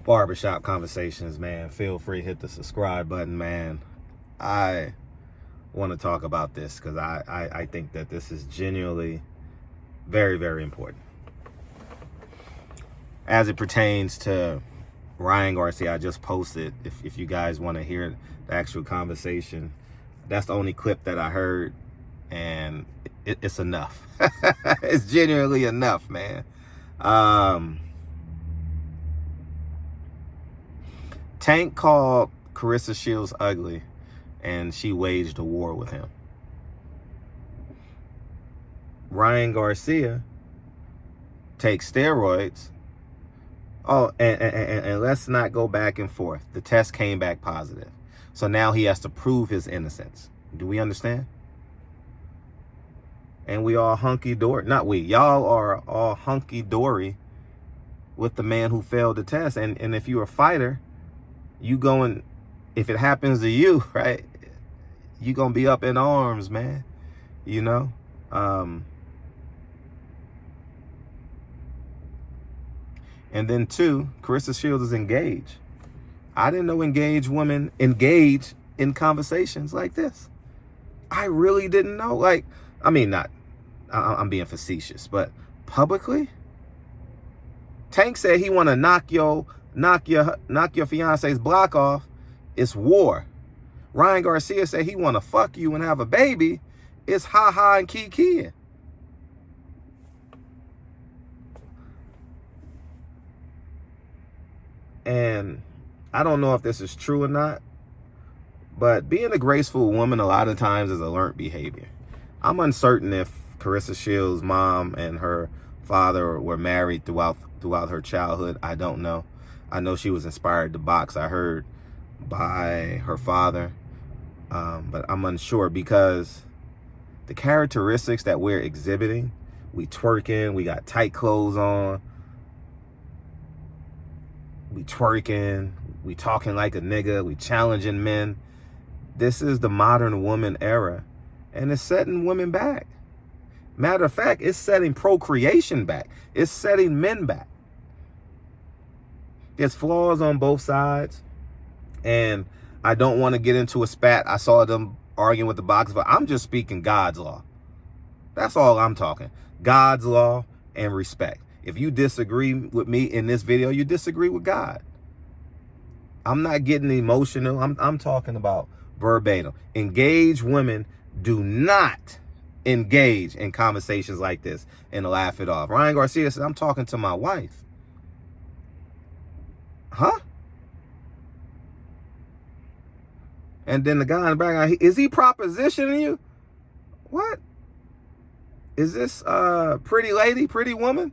Barbershop Conversations, man. Feel free, hit the subscribe button, man. I want to talk about this because I think that this is genuinely very, very important. As it pertains to Ryan Garcia, I just posted, if you guys want to hear the actual conversation, that's the only clip that I heard, and it's enough. It's genuinely enough, man. Tank called Claressa Shields ugly, and she waged a war with him. Ryan Garcia takes steroids. Oh, and let's not go back and forth. The test came back positive. So now he has to prove his innocence. Do we understand? And we all hunky-dory. Not we. Y'all are all hunky-dory with the man who failed the test. And if you're a fighter, you going, if it happens to you, right, you going to be up in arms, man. You know? And then two, Claressa Shields is engaged. I didn't know engaged women engage in conversations like this. I really didn't know. Like, I mean, I'm being facetious, but publicly, Tank said he want to knock your fiance's block off. It's war. Ryan Garcia said he want to fuck you and have a baby. It's ha and kiki. And I don't know if this is true or not, but being a graceful woman a lot of times is a learned behavior. I'm uncertain if Claressa Shields' mom and her father were married throughout her childhood. I don't know. I know she was inspired to box, I heard, by her father. But I'm unsure because the characteristics that we're exhibiting, we twerking, we got tight clothes on, we twerking, we talking like a nigga, we challenging men. This is the modern woman era, and it's setting women back. Matter of fact, it's setting procreation back. It's setting men back. There's flaws on both sides, and I don't want to get into a spat. I saw them arguing with the box, but I'm just speaking God's law. That's all I'm talking. God's law and respect. If you disagree with me in this video, you disagree with God. I'm not getting emotional. I'm talking about verbatim. Engaged women do not engage in conversations like this and laugh it off. Ryan Garcia said, I'm talking to my wife. Huh? And then the guy in the background, is he propositioning you? What? Is this pretty lady, pretty woman?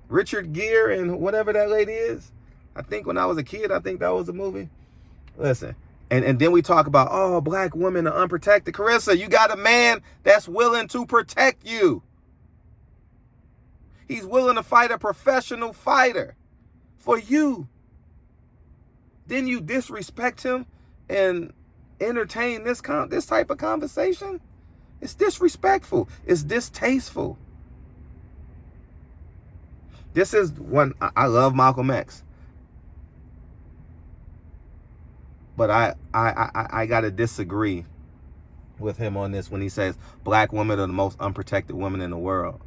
Richard Gere and whatever that lady is. I think when I was a kid, I think that was a movie. Listen, and then we talk about, oh, black women are unprotected. Claressa, you got a man that's willing to protect you. He's willing to fight a professional fighter for you. Then you disrespect him and entertain this type of conversation? It's disrespectful. It's distasteful. This is one, I love Malcolm X. But I got to disagree with him on this when he says black women are the most unprotected women in the world.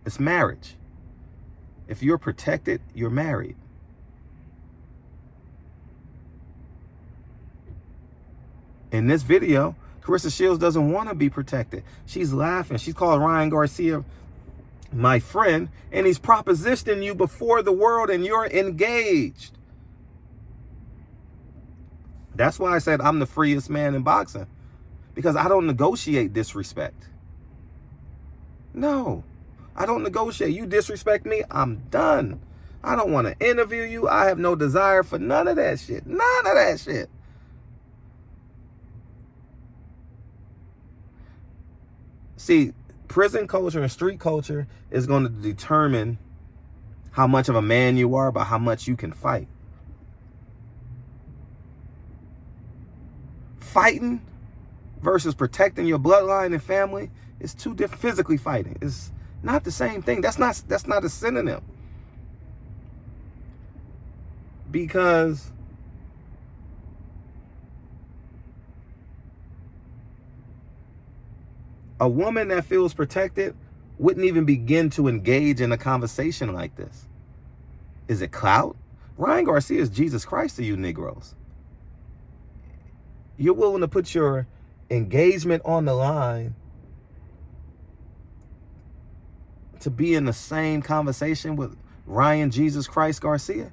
It's marriage. If you're protected, you're married. In this video, Claressa Shields doesn't want to be protected. She's laughing. She's called Ryan Garcia my friend, and he's propositioning you before the world, and you're engaged. That's why I said I'm the freest man in boxing, because I don't negotiate disrespect. No, I don't negotiate. You disrespect me, I'm done. I don't want to interview you. I have no desire for none of that shit. None of that shit. See, prison culture and street culture is going to determine how much of a man you are by how much you can fight. Fighting versus protecting your bloodline and family is two different. Physically fighting is not the same thing. That's not a synonym. Because a woman that feels protected wouldn't even begin to engage in a conversation like this. Is it clout? Ryan Garcia is Jesus Christ to you Negroes. You're willing to put your engagement on the line to be in the same conversation with Ryan Jesus Christ Garcia?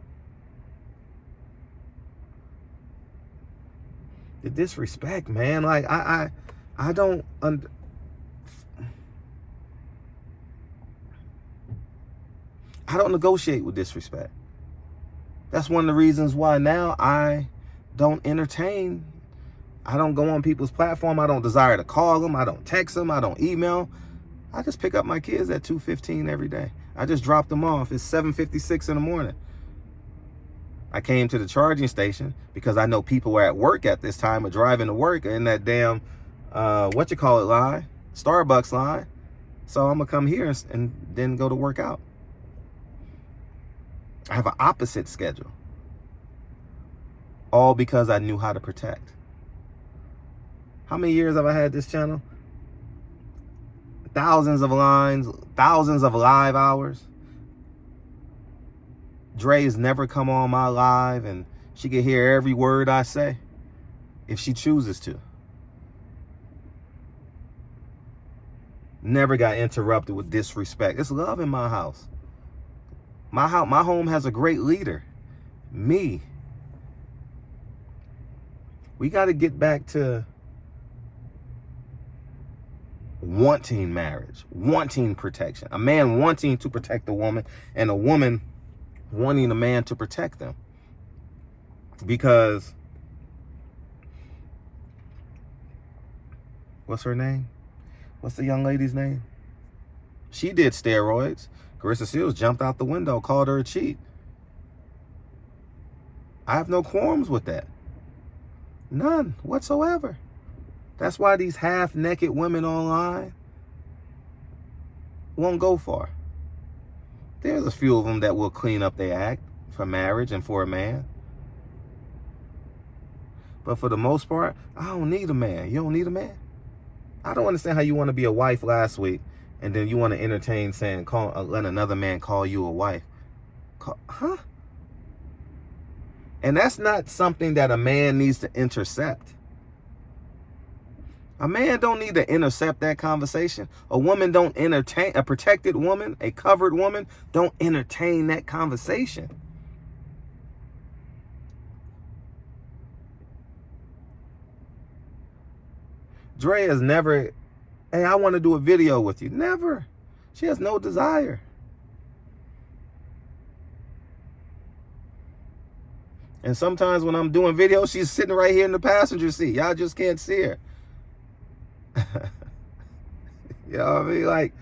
The disrespect, man. Like, I don't I don't negotiate with disrespect. That's one of the reasons why now I don't entertain. I don't go on people's platform. I don't desire to call them. I don't text them. I don't email. I just pick up my kids at 2:15 every day. I just drop them off. It's 7:56 in the morning. I came to the charging station because I know people were at work at this time or driving to work in that damn, line, Starbucks line. So I'm going to come here and then go to work out. I have an opposite schedule. All because I knew how to protect. How many years have I had this channel? Thousands of lines, thousands of live hours. Dre's never come on my live and she can hear every word I say if she chooses to. Never got interrupted with disrespect. It's love in my house. My home has a great leader. Me. We got to get back to wanting marriage, wanting protection. A man wanting to protect a woman and a woman wanting a man to protect them. Because what's her name? What's the young lady's name? She did steroids. Garcia jumped out the window, called her a cheat. I have no qualms with that. None whatsoever. That's why these half-naked women online won't go far. There's a few of them that will clean up their act for marriage and for a man. But for the most part, I don't need a man. You don't need a man? I don't understand how you want to be a wife last week and then you want to entertain saying, let another man call you a wife. Huh? And that's not something that a man needs to intercept. A man don't need to intercept that conversation. A woman don't entertain, a protected woman, a covered woman, don't entertain that conversation. Dre has never, hey, I want to do a video with you. Never. She has no desire. And sometimes when I'm doing videos, she's sitting right here in the passenger seat. Y'all just can't see her. You know what I mean? Like,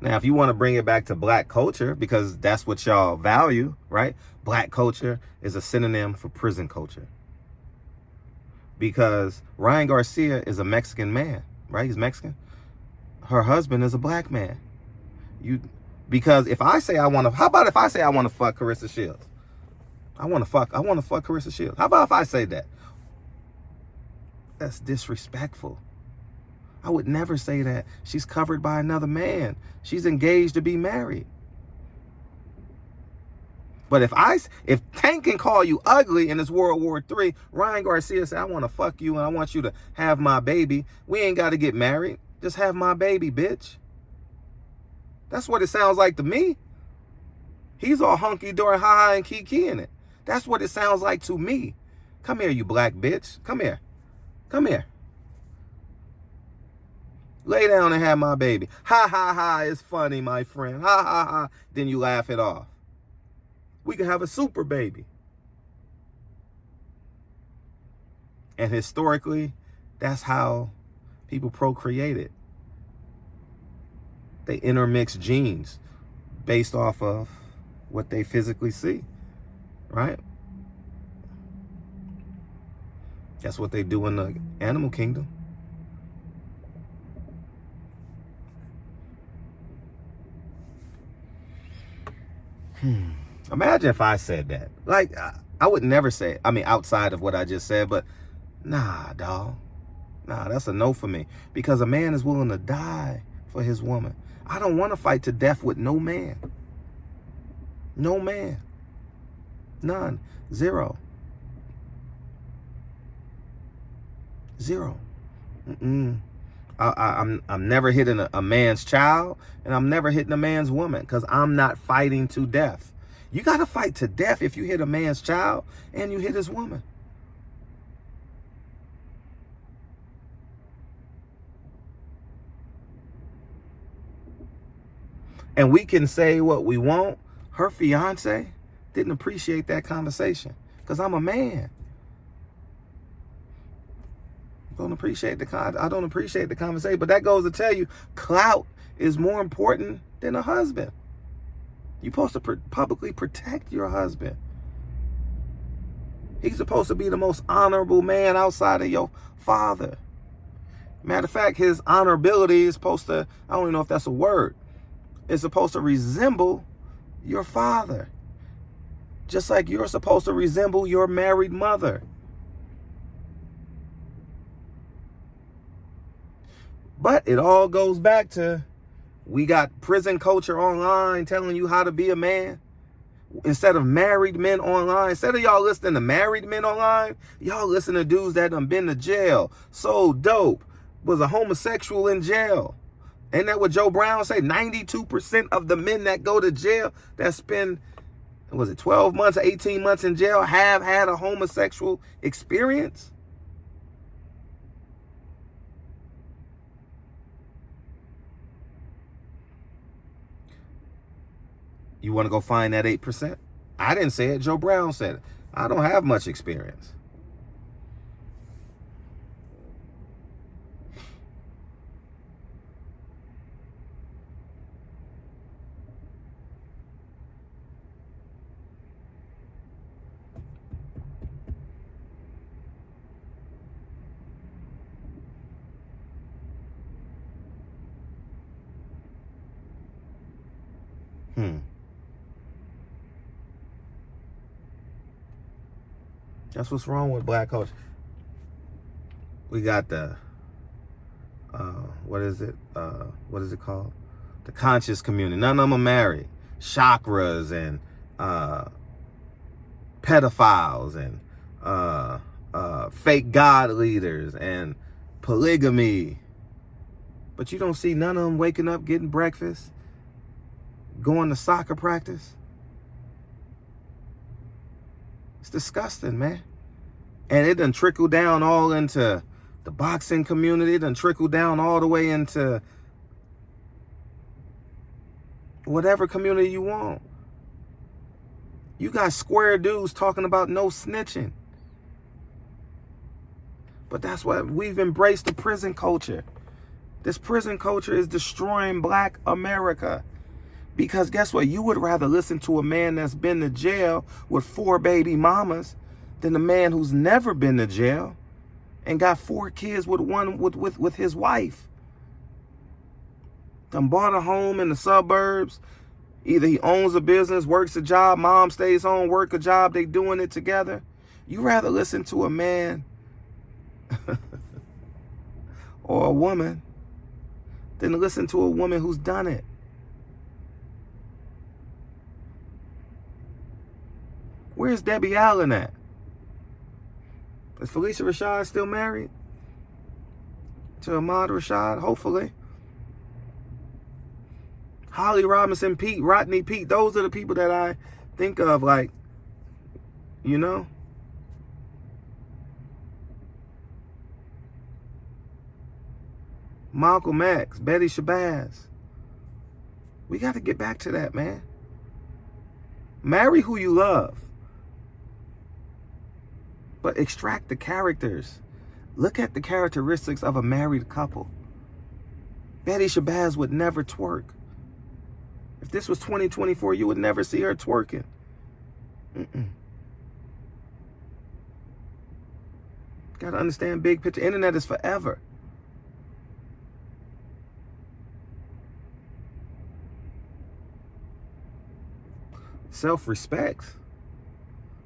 now, if you want to bring it back to black culture, because that's what y'all value, right? Black culture is a synonym for prison culture. Because Ryan Garcia is a Mexican man, right? He's Mexican. Her husband is a black man. Because if I say how about if I say I want to fuck Claressa Shields? I want to fuck Claressa Shields. How about if I say that? That's disrespectful. I would never say that. She's covered by another man. She's engaged to be married. But if Tank can call you ugly in this World War III, Ryan Garcia said, I want to fuck you and I want you to have my baby. We ain't got to get married. Just have my baby, bitch. That's what it sounds like to me. He's all hunky-dory, ha-ha, and kiki in it. That's what it sounds like to me. Come here, you black bitch. Come here. Come here. Lay down and have my baby. Ha, ha, ha, it's funny, my friend. Ha, ha, ha. Then you laugh it off. We can have a super baby. And historically, that's how people procreated. They intermix genes based off of what they physically see, right? That's what they do in the animal kingdom. Imagine if I said that. Like, I would never say it. I mean, outside of what I just said, but nah, dog. Nah, that's a no for me. Because a man is willing to die for his woman. I don't want to fight to death with no man. No man. None. Zero. Zero. I'm never hitting a man's child, and I'm never hitting a man's woman, because I'm not fighting to death. You got to fight to death if you hit a man's child and you hit his woman. And we can say what we want. Her fiance didn't appreciate that conversation, because I'm a man. I don't appreciate the conversation. But that goes to tell you, clout is more important than a husband. You're supposed to publicly protect your husband. He's supposed to be the most honorable man outside of your father. Matter of fact, his honorability is supposed to, I don't even know if that's a word, it's supposed to resemble your father. Just like you're supposed to resemble your married mother. But it all goes back to, we got prison culture online telling you how to be a man. Instead of married men online, instead of y'all listening to married men online, y'all listen to dudes that done been to jail, sold dope, was a homosexual in jail. Ain't that what Joe Brown say? 92% of the men that go to jail that spend, was it 12 months, 18 months in jail, have had a homosexual experience? You want to go find that 8%? I didn't say it. Joe Brown said it. I don't have much experience. That's what's wrong with black culture. We got the, what is it called? The conscious community. None of them are married. Chakras and pedophiles and fake God leaders and polygamy. But you don't see none of them waking up, getting breakfast, going to soccer practice. It's disgusting, man. And it done trickled down all into the boxing community. It done trickled down all the way into whatever community you want. You got square dudes talking about no snitching. But that's why we've embraced the prison culture. This prison culture is destroying black America. Because guess what? You would rather listen to a man that's been to jail with 4 baby mamas than a man who's never been to jail and got 4 kids with his wife. Done bought a home in the suburbs. Either he owns a business, works a job, mom stays home, work a job, they doing it together. You rather listen to a man or a woman than to listen to a woman who's done it. Where's Debbie Allen at? Is Felicia Rashad still married to Ahmad Rashad? Hopefully. Holly Robinson Pete, Rodney Pete, those are the people that I think of, like, you know? Malcolm X, Betty Shabazz. We got to get back to that, man. Marry who you love. But extract the characters. Look at the characteristics of a married couple. Betty Shabazz would never twerk. If this was 2024, you would never see her twerking. Gotta understand big picture. Internet is forever. self-respect.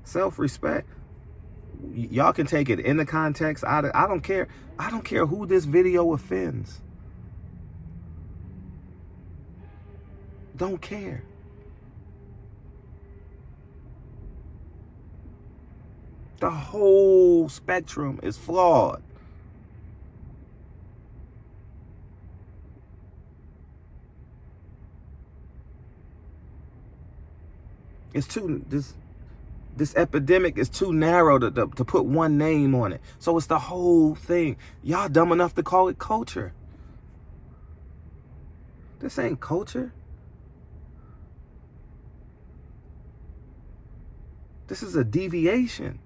Self-respect. Y'all can take it in the context. I don't care. I don't care who this video offends. Don't care. The whole spectrum is flawed. It's too, this epidemic is too narrow to put one name on it. So it's the whole thing. Y'all dumb enough to call it culture. This ain't culture. This is a deviation.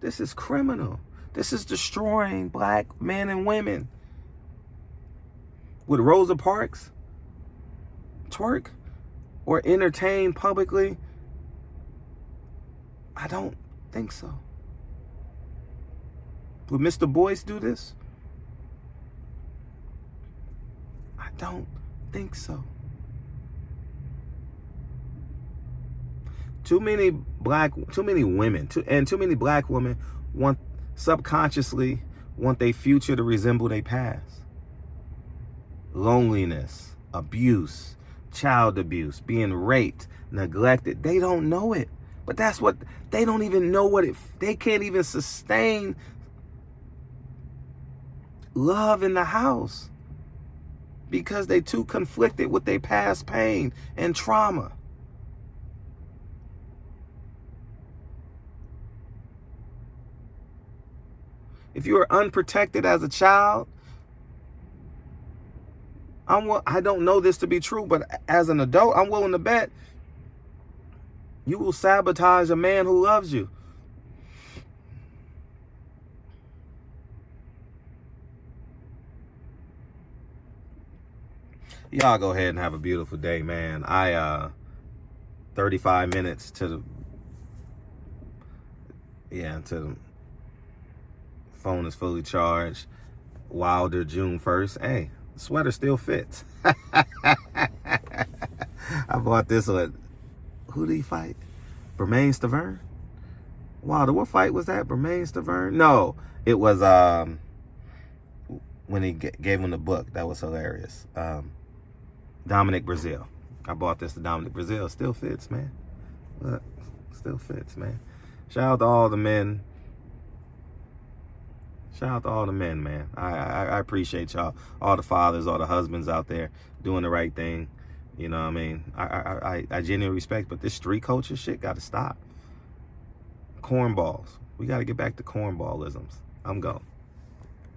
This is criminal. This is destroying black men and women. Would Rosa Parks twerk or entertain publicly? I don't think so. Would Mr. Boyce do this? I don't think so. Too many women, too many black women subconsciously want their future to resemble their past. Loneliness, abuse, child abuse, being raped, neglected. They don't know it. But that's what, they don't even know what they can't even sustain love in the house because they too conflicted with their past pain and trauma. If you were unprotected as a child, I don't know this to be true, but as an adult, I'm willing to bet you will sabotage a man who loves you. Y'all go ahead and have a beautiful day, man. 35 minutes to the phone is fully charged. Wilder, June 1st. Hey, the sweater still fits. I bought this at, who did he fight? Bermain Stavern? Wilder, what fight was that? Bermain Stavern? No, it was when he gave him the book. That was hilarious. Dominic Brazil. I bought this to Dominic Brazil. Still fits, man. Look, still fits, man. Shout out to all the men. Shout out to all the men, man. I appreciate y'all. All the fathers, all the husbands out there doing the right thing. You know what I mean? I genuinely respect, but this street culture shit got to stop. Cornballs. We got to get back to cornballisms. I'm gone.